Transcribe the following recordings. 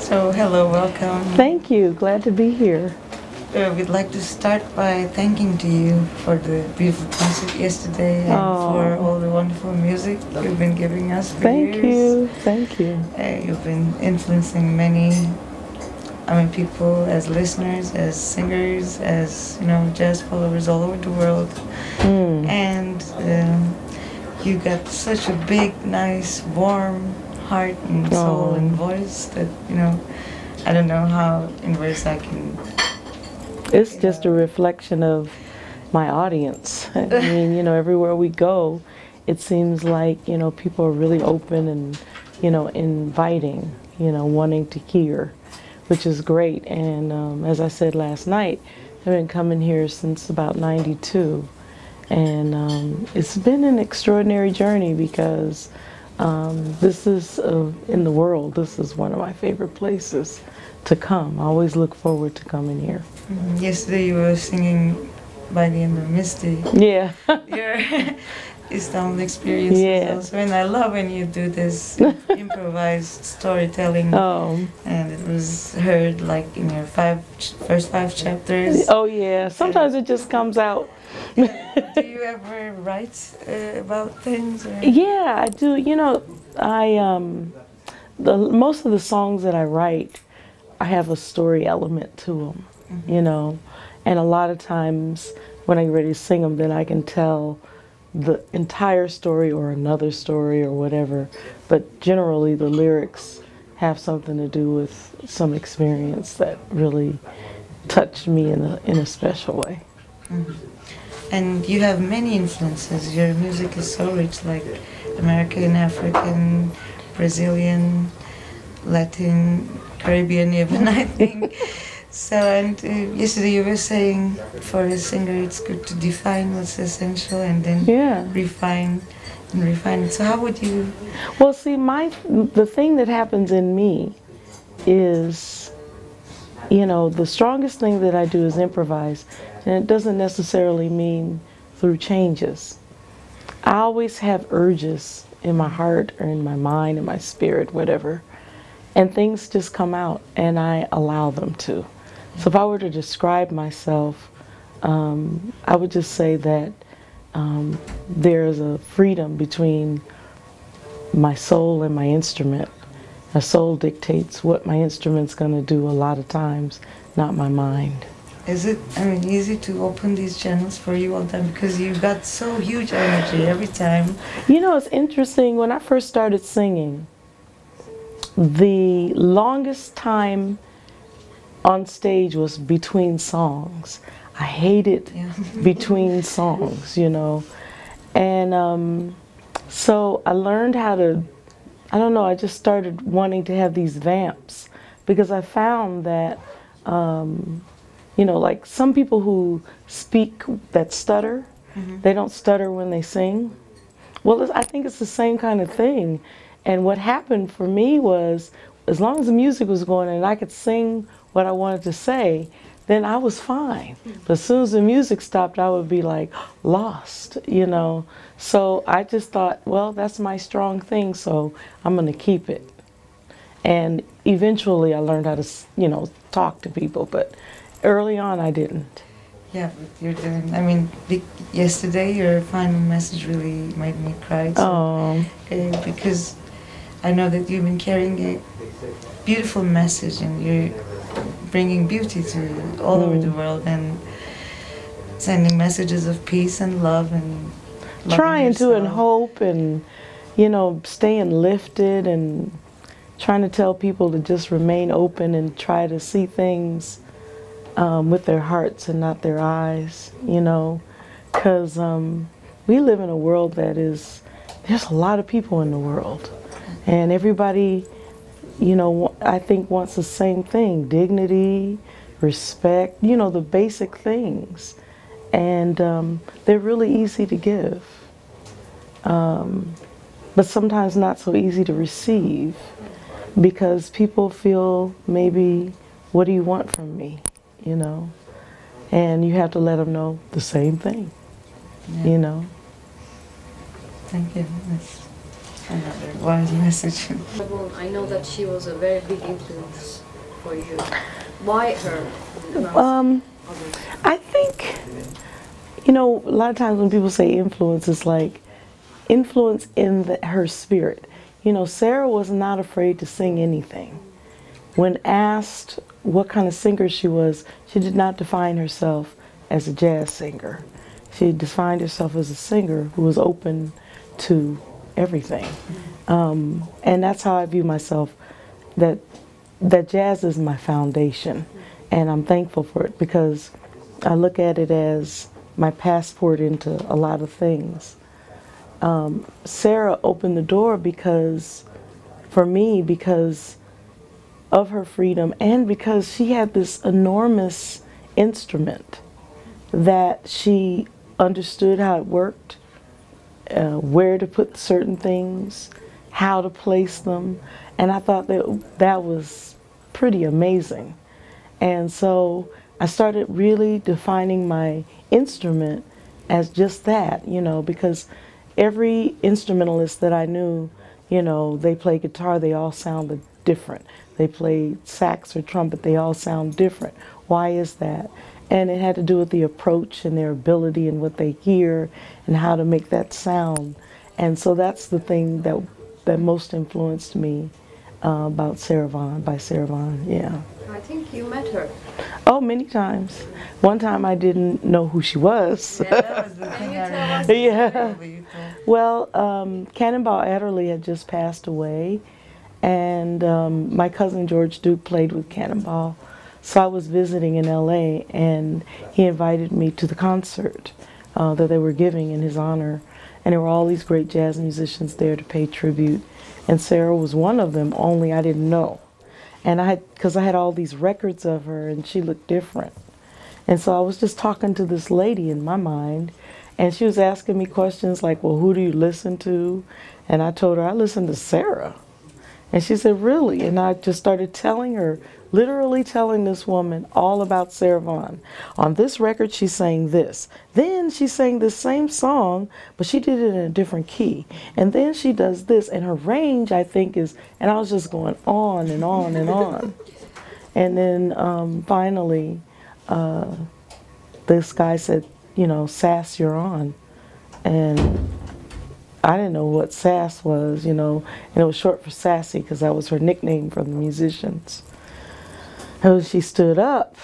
So, hello, welcome. Thank you. Glad to be here. We'd like to start by thanking to you for the beautiful concert yesterday and for all the wonderful music you've been giving us for Thank years. you. Thank you. You've been influencing many, people as listeners, as singers, as, jazz followers all over the world. And you got such a big, nice, warm heart and soul and voice that, I don't know how in words I can. It's just a reflection of my audience. I mean, everywhere we go, it seems like, people are really open and, inviting, wanting to hear, which is great. And as I said last night, I've been coming here since about '92. And it's been an extraordinary journey because this is, in the world, this is one of my favorite places to come. I always look forward to coming here. Yesterday you were singing by the end of Misty. Yeah. Your Istanbul experiences also. And I love when you do this improvised storytelling. And it was heard like in your first five chapters. Oh yeah, sometimes it just comes out. Do you ever write about things? Or? Yeah, I do. Most of the songs that I write, I have a story element to them. And a lot of times when I'm ready to sing them, then I can tell the entire story or another story or whatever. But generally, the lyrics have something to do with some experience that really touched me in a special way. And you have many influences. Your music is so rich, like American, African, Brazilian, Latin, Caribbean even, I think. So, and yesterday you were saying for a singer it's good to define what's essential and then refine and refine it. So how would you... Well, see, the thing that happens in me is, the strongest thing that I do is improvise. And it doesn't necessarily mean through changes. I always have urges in my heart or in my mind, in my spirit, whatever. And things just come out and I allow them to. So if I were to describe myself, I would just say that there's a freedom between my soul and my instrument. My soul dictates what my instrument's going to do a lot of times, not my mind. Is it, easy to open these channels for you all the time? Because you've got so huge energy every time. It's interesting. When I first started singing, the longest time on stage was between songs. I hated between songs, And so I learned how to, I just started wanting to have these vamps because I found that, like some people who speak that stutter, they don't stutter when they sing. Well, I think it's the same kind of thing. And what happened for me was, as long as the music was going and I could sing what I wanted to say, then I was fine. But as soon as the music stopped, I would be like lost, So I just thought, well, that's my strong thing, so I'm going to keep it. And eventually I learned how to, talk to people, but early on I didn't. Yeah, but you're doing, yesterday your final message really made me cry. So, because I know that you've been carrying a beautiful message and you're bringing beauty to all over the world and sending messages of peace and love and trying to and hope and, staying lifted and trying to tell people to just remain open and try to see things with their hearts and not their eyes, because we live in a world that there's a lot of people in the world. And everybody, I think wants the same thing, dignity, respect, the basic things. And they're really easy to give, but sometimes not so easy to receive because people feel maybe, what do you want from me, And you have to let them know the same thing, Thank you. another wise message. Well, I know that she was a very big influence for you. Why her? I think, you know, a lot of times when people say influence, it's like influence in her spirit. You know, Sarah was not afraid to sing anything. When asked what kind of singer she was, she did not define herself as a jazz singer. She defined herself as a singer who was open to everything. And that's how I view myself, that jazz is my foundation. And I'm thankful for it because I look at it as my passport into a lot of things. Sarah opened the door for me because of her freedom and because she had this enormous instrument that she understood how it worked, where to put certain things, how to place them, and I thought that was pretty amazing. And so I started really defining my instrument as just that, you know, because every instrumentalist that I knew, you know, they play guitar, they all sounded different. They play sax or trumpet, they all sound different. Why is that? And it had to do with the approach and their ability and what they hear and how to make that sound. And so that's the thing that most influenced me about Sarah Vaughan, by Sarah Vaughan, yeah. I think you met her. Oh, many times. One time I didn't know who she was. Yeah, that was the thing I remember. Yeah. Well, Cannonball Adderley had just passed away, and my cousin George Duke played with Cannonball. So I was visiting in LA, and he invited me to the concert that they were giving in his honor. And there were all these great jazz musicians there to pay tribute. And Sarah was one of them, only I didn't know. And because I had all these records of her, and she looked different. And so I was just talking to this lady in my mind, and she was asking me questions like, well, who do you listen to? And I told her, I listen to Sarah. And she said, really? And I just started telling her, literally telling this woman all about Sarah Vaughan. On this record, she sang this. Then she sang this same song, but she did it in a different key. And then she does this, and her range, I think, is, and I was just going on and on and on. And then finally, this guy said, you know, Sass, you're on. And I didn't know what Sass was, you know, and it was short for Sassy because that was her nickname from the musicians. And when she stood up,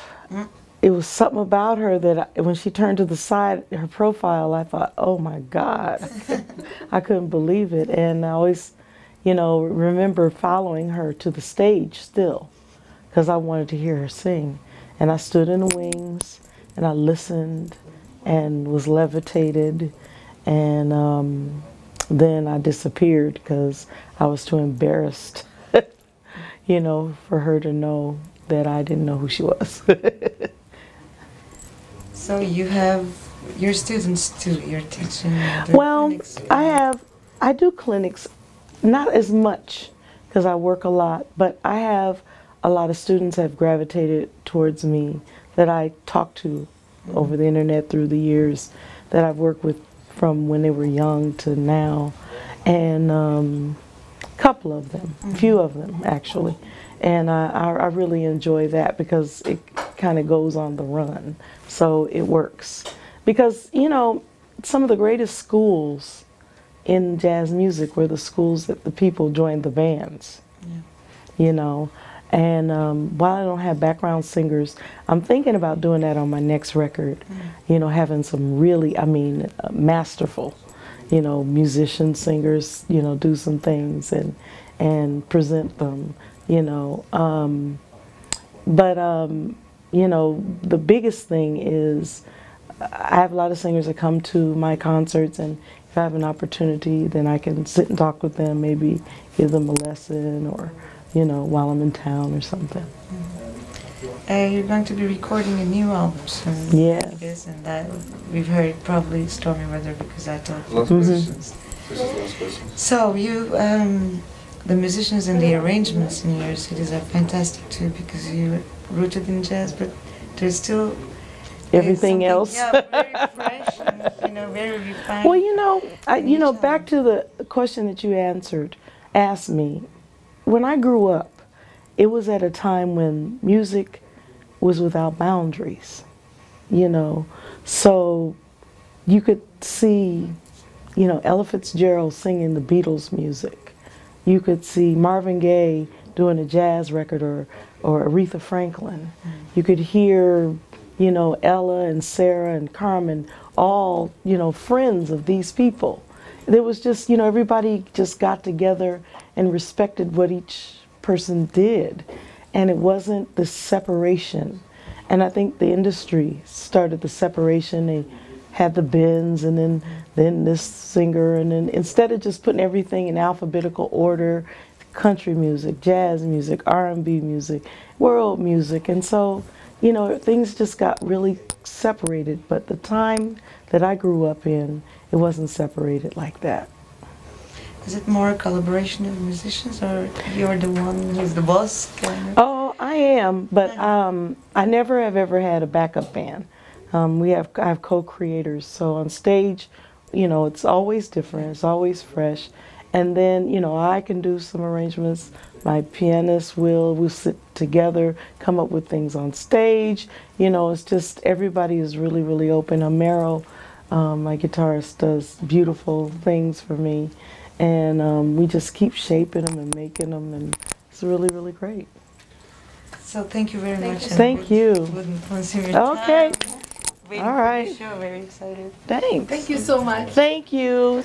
it was something about her that when she turned to the side, her profile, I thought, oh my God, I couldn't believe it. And I always, you know, remember following her to the stage still because I wanted to hear her sing. And I stood in the wings and I listened and was levitated, and then I disappeared because I was too embarrassed, you know, for her to know that I didn't know who she was. So you have your students too, you're teaching their Well, clinics. I do clinics, not as much because I work a lot, but I have a lot of students that have gravitated towards me that I talk to over the internet through the years that I've worked with from when they were young to now, and a couple of them, a few of them actually, and I really enjoy that because it kind of goes on the run, so it works. Because, you know, some of the greatest schools in jazz music were the schools that the people joined the bands, you know. And while I don't have background singers, I'm thinking about doing that on my next record. You know, having some really, I mean, masterful, you know, musicians, singers, you know, do some things and present them, you know. You know, the biggest thing is I have a lot of singers that come to my concerts, and if I have an opportunity, then I can sit and talk with them, maybe give them a lesson, or, you know, while I'm in town or something. You're going to be recording a new album soon. Yes. Yes, and that we've heard probably Stormy Weather because I told Last musicians. This is the last question. So you, the musicians and the arrangements in your cities are fantastic too because you're rooted in jazz, but there's still Everything else. Yeah, very fresh and, you know, very refined. Well, you know, back to the question that you asked me, when I grew up, it was at a time when music was without boundaries, you know. So you could see, you know, Ella Fitzgerald singing the Beatles music. You could see Marvin Gaye doing a jazz record, or Aretha Franklin. You could hear, you know, Ella and Sarah and Carmen, all, you know, friends of these people. There was just, you know, everybody just got together and respected what each person did. And it wasn't the separation. And I think the industry started the separation. They had the bins, and then this singer, and then instead of just putting everything in alphabetical order, country music, jazz music, R&B music, world music, and so, you know, things just got really separated. But the time that I grew up in, it wasn't separated like that. Is it more a collaboration of musicians, or you're the one who's the boss, kind of? Oh, I am, but I never have ever had a backup band. I have co-creators, so on stage, you know, it's always different, it's always fresh. And then, you know, I can do some arrangements. My pianist we'll sit together, come up with things on stage. You know, it's just, everybody is really, really open. Amaro, my guitarist, does beautiful things for me. And we just keep shaping them and making them, and it's really, really great. So thank you very much. Thank you. Wouldn't consume your time. Okay. Waiting All right. for the show. Very excited. Thanks. Thank you so much. Thank you.